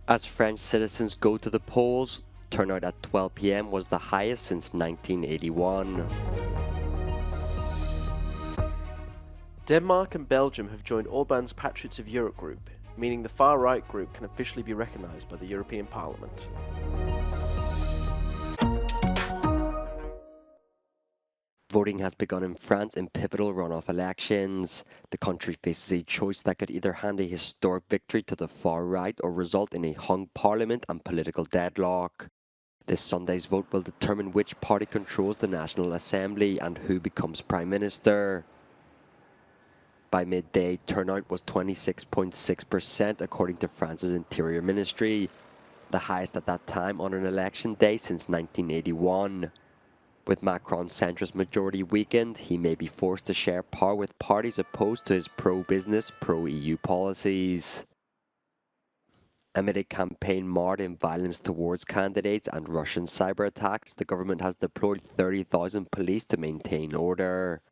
As French citizens go to the polls, turnout at 12 p.m. was the highest since 1981. Denmark and Belgium have joined Orban's Patriots of Europe group, meaning the far-right group can officially be recognised by the European Parliament. Voting has begun in France in pivotal runoff elections. The country faces a choice that could either hand a historic victory to the far right or result in a hung parliament and political deadlock. This Sunday's vote will determine which party controls the National Assembly and who becomes Prime Minister. By midday, turnout was 26.6% according to France's Interior Ministry, the highest at that time on an election day since 1981. With Macron's centrist majority weakened, he may be forced to share power with parties opposed to his pro-business, pro-EU policies. Amid a campaign marred in violence towards candidates and Russian cyber attacks, the government has deployed 30,000 police to maintain order.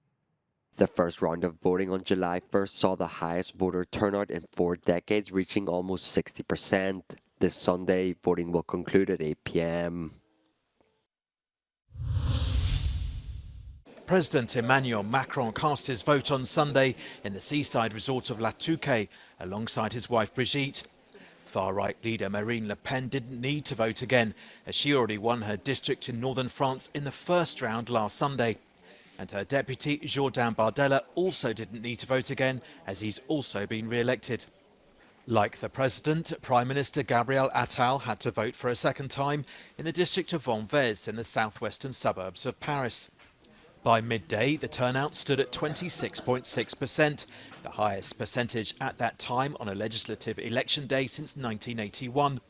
The first round of voting on July 1st saw the highest voter turnout in 4 decades, reaching almost 60%. This Sunday, voting will conclude at 8 p.m. President Emmanuel Macron cast his vote on Sunday in the seaside resort of La Touquet alongside his wife Brigitte. Far-right leader Marine Le Pen didn't need to vote again, as she already won her district in northern France in the first round last Sunday. And her deputy Jordan Bardella also didn't need to vote again, as he's also been re-elected. Like the president, Prime Minister Gabriel Attal had to vote for a second time in the district of Vanves in the southwestern suburbs of Paris. By midday, the turnout stood at 26.6%, the highest percentage at that time on a legislative election day since 1981.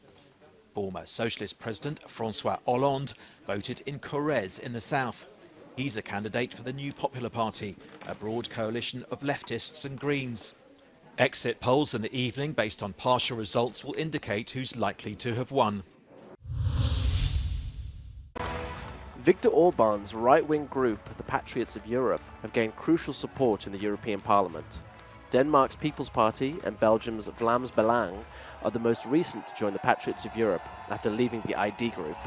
Former Socialist President François Hollande voted in Corrèze in the south. He's a candidate for the New Popular Party, a broad coalition of leftists and Greens. Exit polls in the evening based on partial results will indicate who's likely to have won. Viktor Orban's right-wing group, the Patriots of Europe, have gained crucial support in the European Parliament. Denmark's People's Party and Belgium's Vlaams Belang are the most recent to join the Patriots of Europe after leaving the ID group.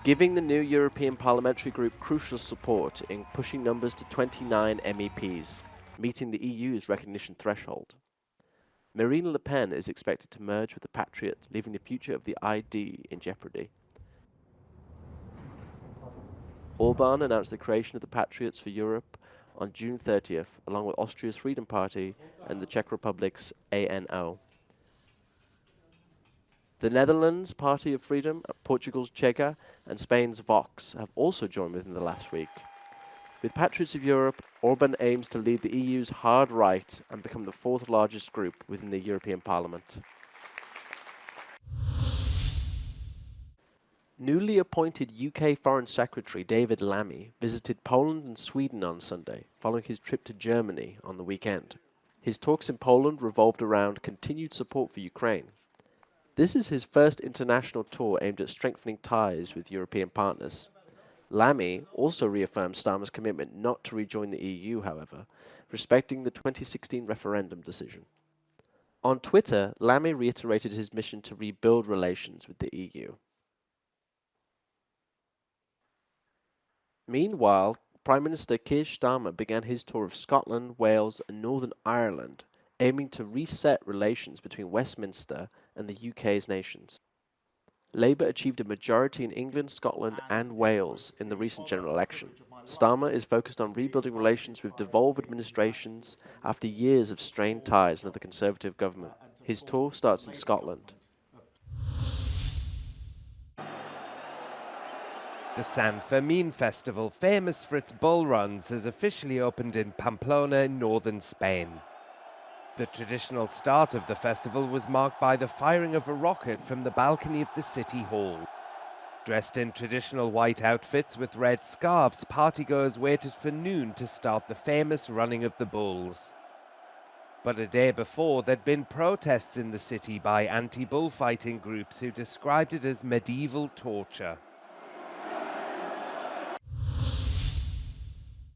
Giving the new European Parliamentary Group crucial support in pushing numbers to 29 MEPs, meeting the EU's recognition threshold. Marine Le Pen is expected to merge with the Patriots, leaving the future of the ID in jeopardy. Orban announced the creation of the Patriots for Europe on June 30th, along with Austria's Freedom Party and the Czech Republic's ANO. The Netherlands' Party of Freedom, Portugal's Chega, and Spain's Vox have also joined within the last week. With Patriots of Europe, Orban aims to lead the EU's hard right and become the 4th largest group within the European Parliament. Newly appointed UK Foreign Secretary David Lammy visited Poland and Sweden on Sunday, following his trip to Germany on the weekend. His talks in Poland revolved around continued support for Ukraine. This is his first international tour aimed at strengthening ties with European partners. Lammy also reaffirmed Starmer's commitment not to rejoin the EU, however, respecting the 2016 referendum decision. On Twitter, Lammy reiterated his mission to rebuild relations with the EU. Meanwhile, Prime Minister Keir Starmer began his tour of Scotland, Wales and Northern Ireland, aiming to reset relations between Westminster and the UK's nations. Labour achieved a majority in England, Scotland and Wales in the recent general election. Starmer is focused on rebuilding relations with devolved administrations after years of strained ties under the Conservative government. His tour starts in Scotland. The San Fermin festival, famous for its bull runs, has officially opened in Pamplona in northern Spain. The traditional start of the festival was marked by the firing of a rocket from the balcony of the city hall. Dressed in traditional white outfits with red scarves, partygoers waited for noon to start the famous running of the bulls. But a day before, there'd been protests in the city by anti-bullfighting groups who described it as medieval torture.